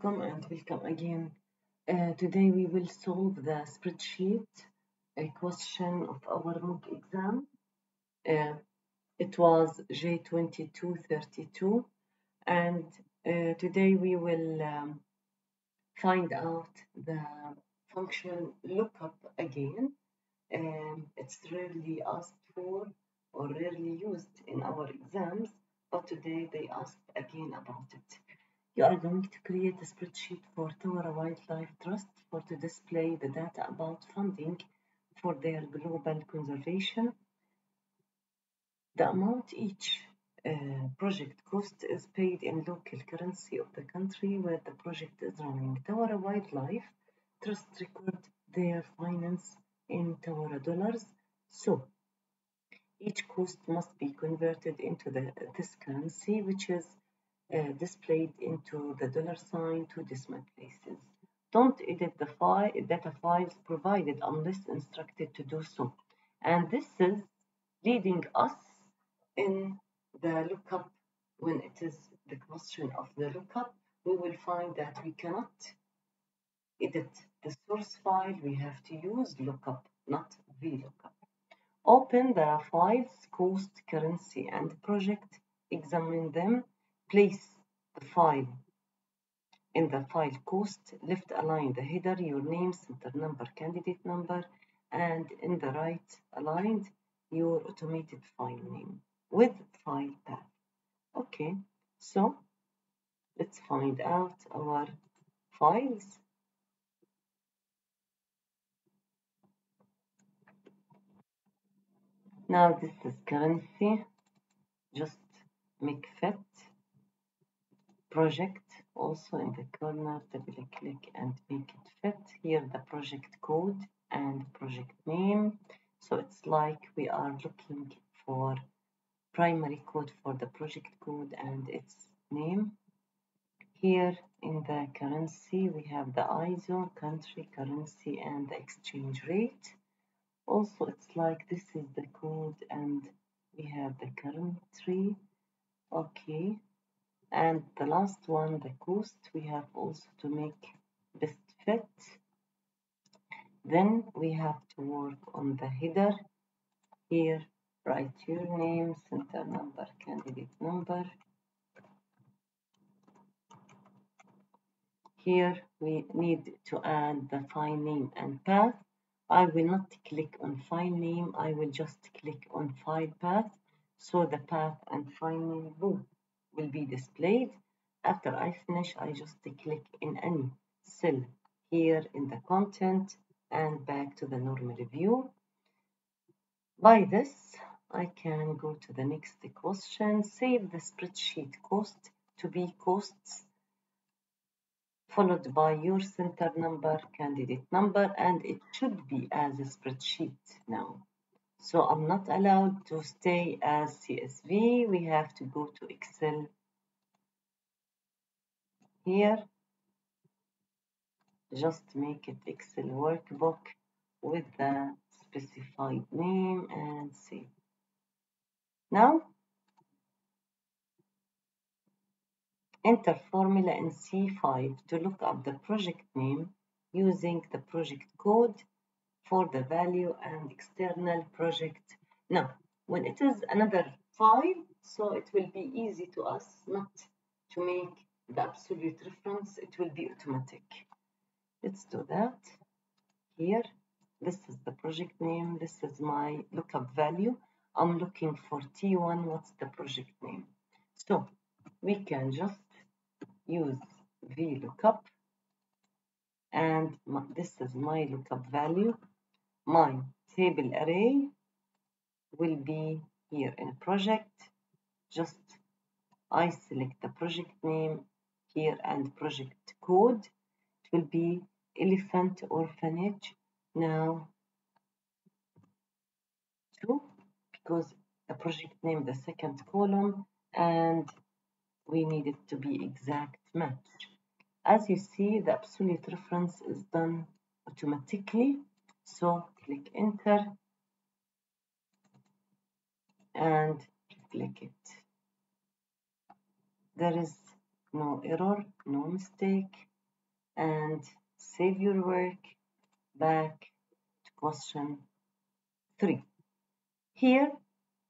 welcome again. Today we will solve the spreadsheet question of our mock exam. It was J2232, and today we will find out the function lookup again. It's rarely asked for or rarely used in our exams, but today they asked again about it. You are going to create a spreadsheet for Tower Wildlife Trust to display the data about funding for their global conservation. The amount each project cost is paid in local currency of the country where the project is running. Tower Wildlife Trust record their finance in Tower dollars, so each cost must be converted into this currency, which is displayed into the $sign to decimal places. Don't edit the data files provided unless instructed to do so. And this is leading us in the lookup. When it is the question of the lookup, we will find that we cannot edit the source file. We have to use lookup, not VLOOKUP. Open the files, cost, currency, and project, examine them, place the file in the file cost, left align the header, your name, center number, candidate number, and in the right aligned your automated file name with file path. Okay, so let's find out our files. Now this is currency, just make fit. Project, also in the corner, double click and make it fit. Here the project code and project name. So it's like we are looking for primary code for the project code and its name. Here in the currency we have the ISO, country, currency, and the exchange rate. Also it's like this is the code and we have the country. Okay. And the last one, the cost, we have also to make best fit. Then we have to work on the header. Here, write your name, center number, candidate number. Here we need to add the file name and path. I will not click on file name, I will just click on file path. So the path and file name both will be displayed. After I finish, I just click in any cell here in the content and back to the normal view. By this, I can go to the next question. Save the spreadsheet cost to be costs followed by your center number, candidate number, and it should be as a spreadsheet now. So I'm not allowed to stay as CSV. We have to go to Excel here. Just make it Excel workbook with the specified name and save. Now, enter formula in C5 to look up the project name using the project code for the value and external project. Now, when it is another file, so it will be easy to us not to make the absolute reference. It will be automatic. Let's do that. Here, this is the project name. This is my lookup value. I'm looking for T1. What's the project name? So we can just use VLOOKUP, and this is my lookup value. My table array will be here in project. Just I select the project name here and project code. It will be Elephant Orphanage. Now 2, because the project name, the second column, and we need it to be exact match. As you see, the absolute reference is done automatically. So click enter and click it. There is no error, no mistake. and save your work. Back to question 3. Here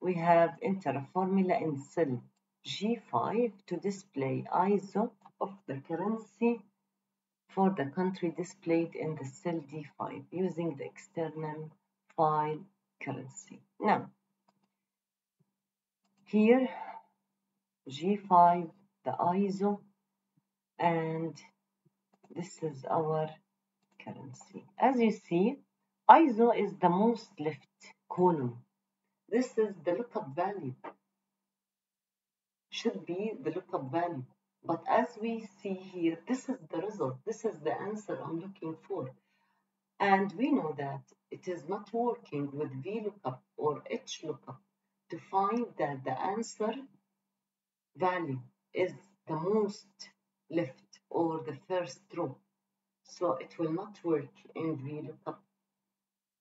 we have enter a formula in cell G5 to display ISO of the currency for the country displayed in the cell D5 using the external file currency. Now, here G5, the ISO, and this is our currency. As you see, ISO is the most left column. This is the lookup value. Should be the lookup value. But as we see here, this is the result. This is the answer I'm looking for. And we know that it is not working with VLOOKUP or HLOOKUP to find that the answer value is the most left or the first row. So it will not work in VLOOKUP.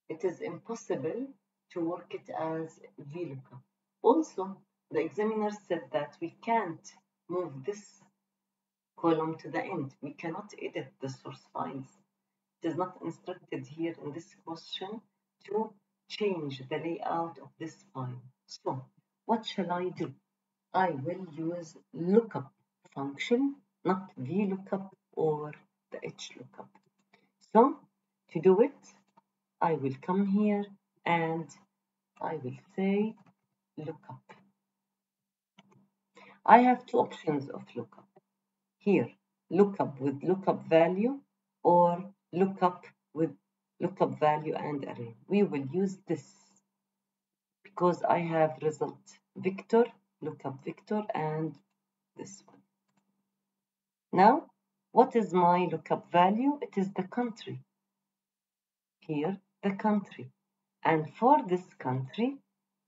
It is impossible to work it as VLOOKUP. Also, the examiner said that we can't move this column to the end. We cannot edit the source files. It is not instructed here in this question to change the layout of this file. So, what shall I do? I will use lookup function, not VLOOKUP or the HLOOKUP. So, to do it, I will come here and I will say lookup. I have two options of lookup. Here, lookup with lookup value or lookup with lookup value and array. We will use this because I have result vector, lookup vector, and this one. Now, what is my lookup value? It is the country. Here, the country. And for this country,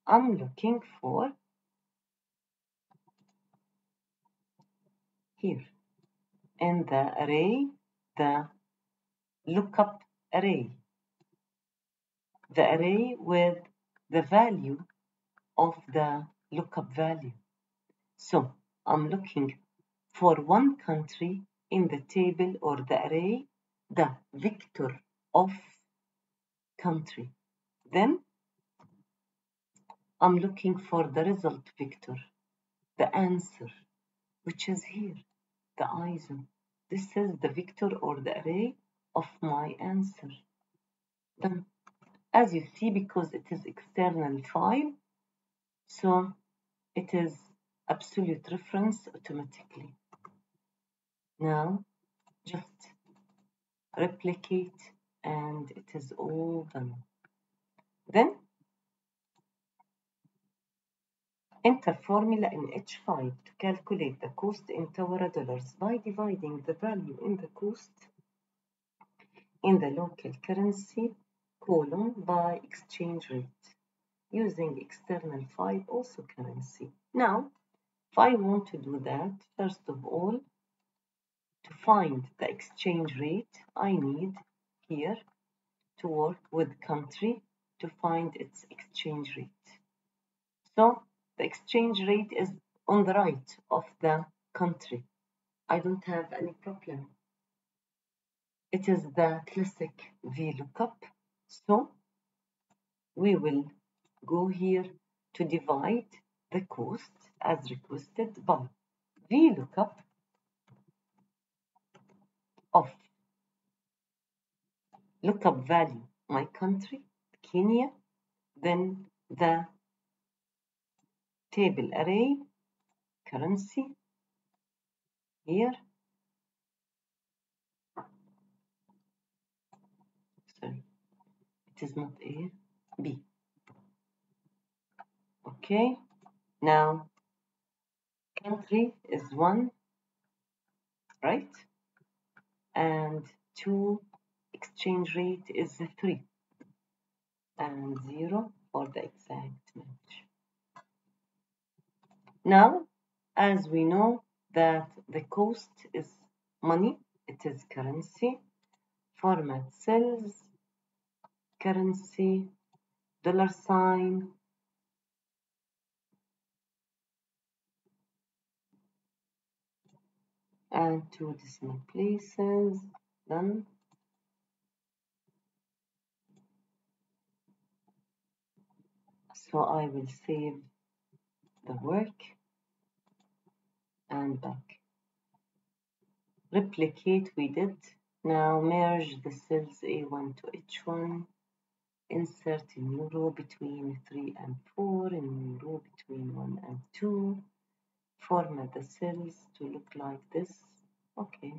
I'm looking for here in the array, the lookup array. The array with the value of the lookup value. So I'm looking for one country in the table or the array, the vector of country. Then I'm looking for the result vector, the answer, which is here, the ISO. This is the vector or the array of my answer. Then, as you see, because it is external file, so it is absolute reference automatically. Now, just replicate and it is all done. Then, enter formula in H5 to calculate the cost in Tawara dollars by dividing the value in the cost in the local currency column by exchange rate using external file also currency. Now, if I want to do that, first of all, to find the exchange rate, I need here to work with country to find its exchange rate. So the exchange rate is on the right of the country. I don't have any problem. It is the classic VLOOKUP. So we will go here to divide the cost as requested by VLOOKUP of lookup value, my country, Kenya, then the table array, currency, here, sorry, it is not A, B. Okay, now country is 1, right? And 2, exchange rate is 3, and 0 for the exact match. Now, as we know that the cost is money, it is currency, format cells, currency, $sign, and 2 decimal places, done. So I will save the work and back. Replicate we did. Now merge the cells A1 to H1. Insert a new row between 3 and 4, a new row between 1 and 2. Format the cells to look like this. Okay,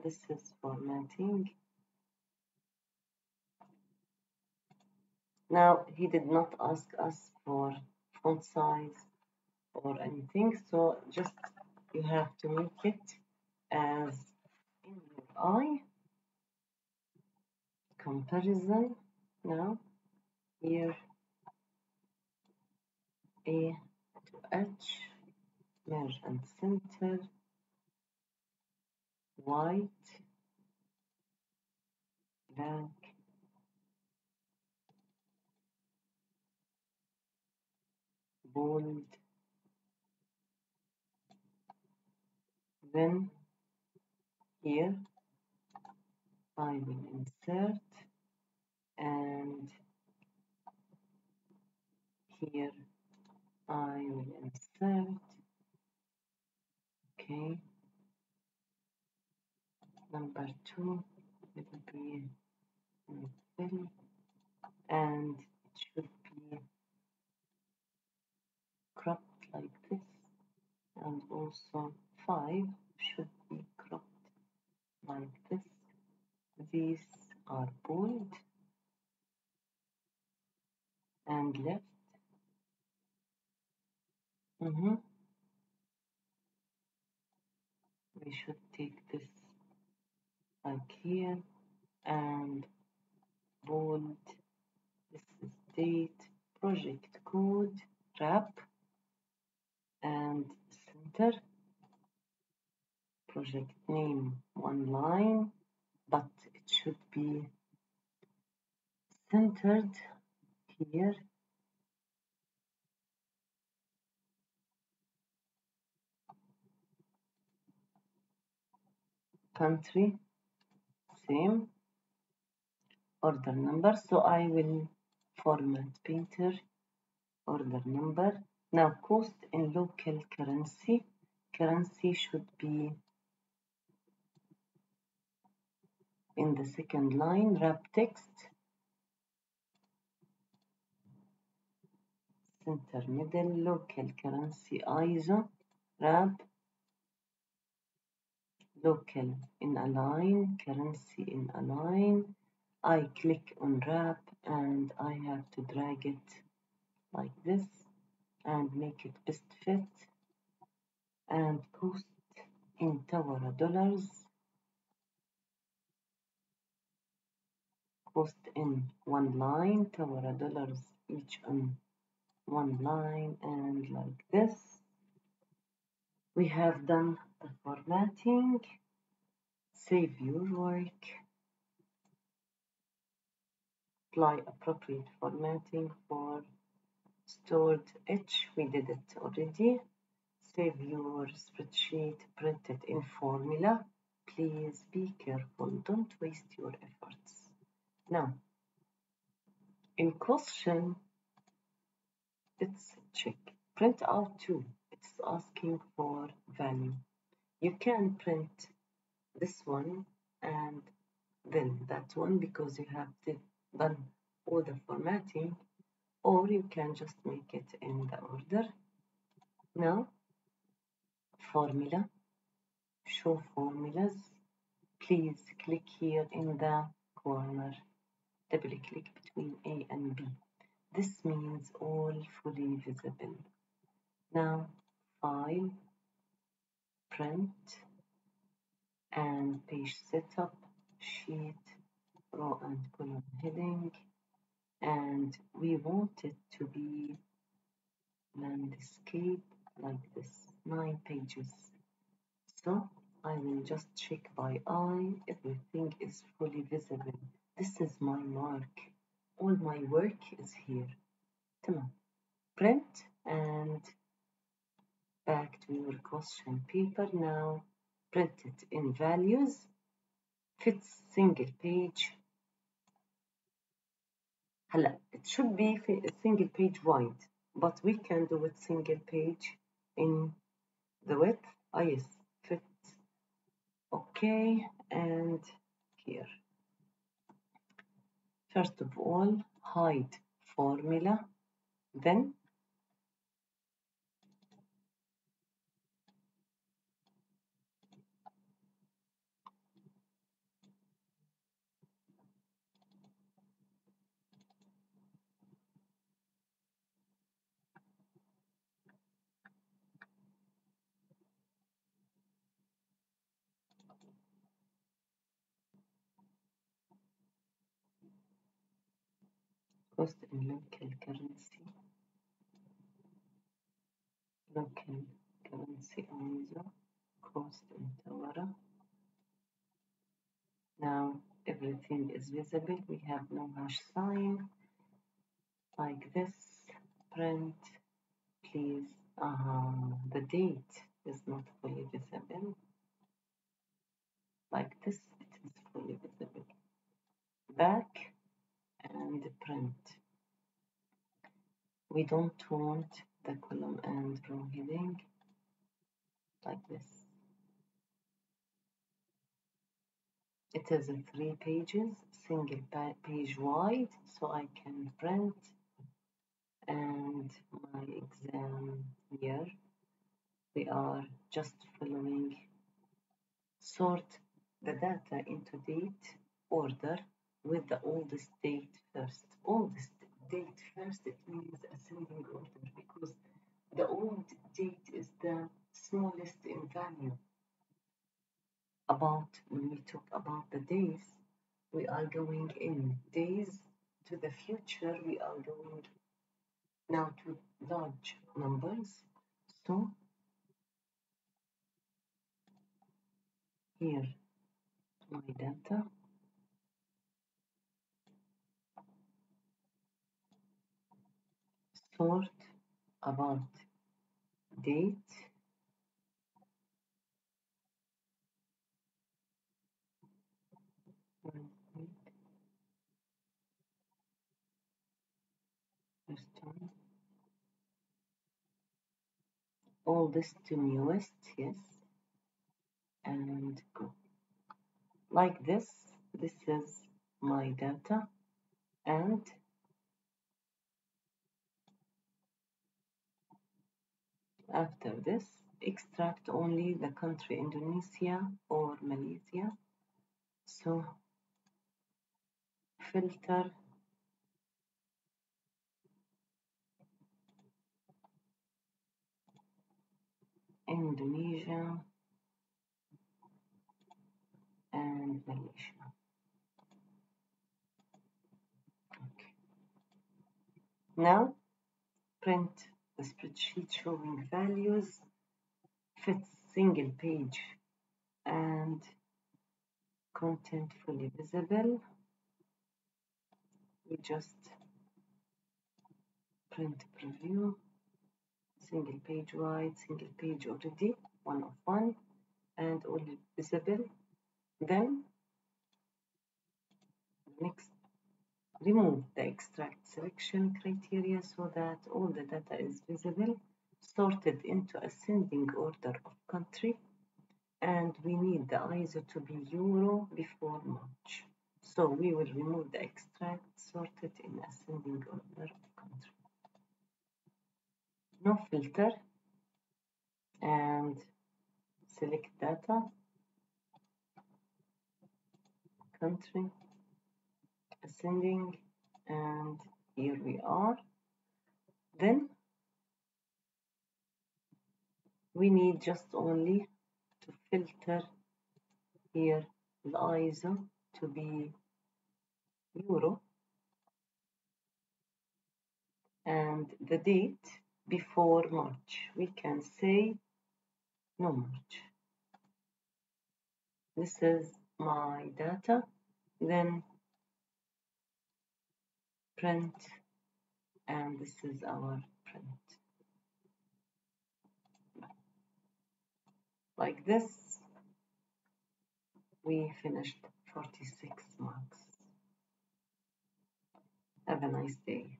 this is formatting. Now he did not ask us for font size or anything, so just you have to make it as in your eye. Comparison. Now here A to H, merge and center, white, black, bold. Then here I will insert, and here I will insert. Okay, number 2 will be fill, and it should be cropped like this, and also 5 should be cropped like this. These are bold and left. We should take this like here, and bold. This is date, project code, wrap, and center. Project name, one line, but it should be centered here. Country, same. Order number, so I will format painter, order number. Now cost in local currency. Currency should be in the second line. Wrap text, center middle, local currency ISO, wrap, local in align, currency in align. I click on wrap and I have to drag it like this and make it best fit, and cost in Tower dollars, cost in one line, Tower dollars each on one line, and like this. We have done the formatting. Save your work. Apply appropriate formatting for stored H. We did it already. Save your spreadsheet, print it in formula. Please be careful, don't waste your efforts. Now, in question, let's check. Print out 2. It's asking for value. You can print this one and then that one because you have done all the formatting, or you can just make it in the order. Now, formula, show formulas. Please click here in the corner, double click between A and B. This means all fully visible. Now, file, print, and page setup, sheet, row and column heading, and we want it to be landscape like this, 9 pages. So I will just check by eye, everything is fully visible. This is my mark. All my work is here. Tamam. Print and back to your question paper. Now print it in values. fits single page. هلا it should be single page wide, but we can do it single page in the width. Yes, fits. Okay, and here. First of all, hide formula, then cost in local currency. Local currency ISO, cost in Tawara. Now everything is visible. We have no hash sign. Like this. Print, please. The date is not fully visible. Like this, it is fully visible. Back and print. We don't want the column and row heading like this. It is 3 pages, single page wide, so I can print. And my exam year, we are just following. Sort the data into date order with the oldest date first. Oldest date first, it means ascending order, because the old date is the smallest in value. When we talk about the days, we are going in days to the future. We are going now to large numbers. So here, my data. Sort about date. First one. Oldest to newest, yes. And go. Like this. This is my data. And after this, extract only the country Indonesia or Malaysia. So filter Indonesia and Malaysia. Okay. Now print the spreadsheet showing values, fits single page and content fully visible. We just print preview, single page wide, single page already, 1 of 1, and all visible. Then next, remove the extract selection criteria so that all the data is visible, sorted into ascending order of country, and we need the ISO to be Euro before March. So we will remove the extract, sorted in ascending order of country. No filter, and select data, country, ascending, and here we are. Then we need just only to filter here the ISO to be Euro and the date before March. We can say no March. This is my data. Then print, and this is our print. Like this, we finished a nice day.